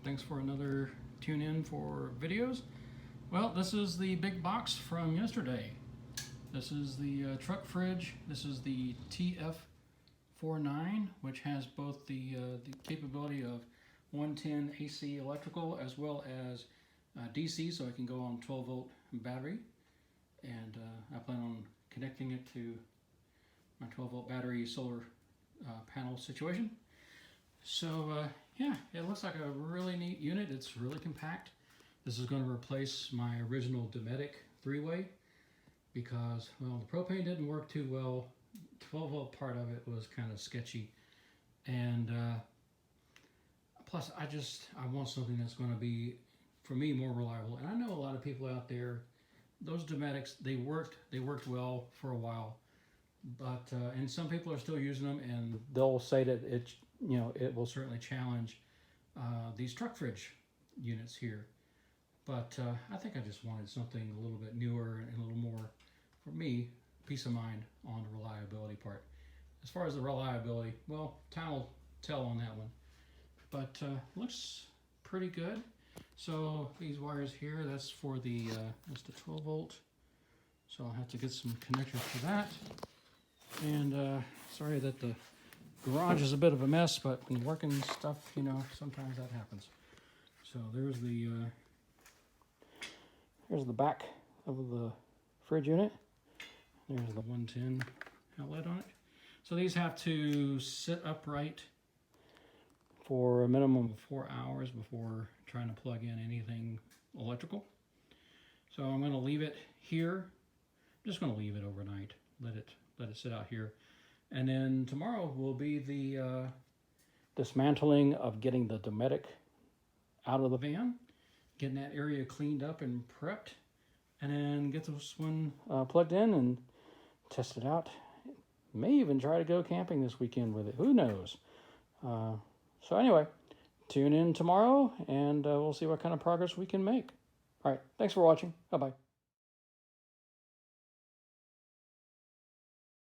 Thanks for another tune in for videos. Well, this is the big box from yesterday. This is the Truckfridge. This is the TF49, which has both the capability of 110 AC electrical as well as DC, so I can go on 12-volt battery. And I plan on connecting it to my 12-volt battery solar panel situation. So yeah, it looks like a really neat unit. It's really compact. This is going to replace my original Dometic 3-way because, well, the propane didn't work too well. 12-volt part of it was kind of sketchy, and plus I want something that's going to be, for me, more reliable. And I know a lot of people out there, those Dometics, they worked well for a while, but and some people are still using them, and they'll say that it will certainly challenge these Truckfridge units here. But I think I just wanted something a little bit newer and a little more, for me, peace of mind on the reliability part. As far as the reliability, well, time will tell on that one. But looks pretty good. So these wires here, that's for the 12 volt. So I'll have to get some connectors for that. And sorry that the garage is a bit of a mess, but when working stuff, sometimes that happens. So there's the back of the fridge unit. There's the 110 outlet on it. So these have to sit upright for a minimum of 4 hours before trying to plug in anything electrical. So I'm going to leave it here. I'm just going to leave it overnight. Let it sit out here. And then tomorrow will be the dismantling of getting the Dometic out of the van, getting that area cleaned up and prepped, and then get this one plugged in and test it out. May even try to go camping this weekend with it. Who knows? So anyway, tune in tomorrow, and we'll see what kind of progress we can make. All right, thanks for watching. Bye-bye.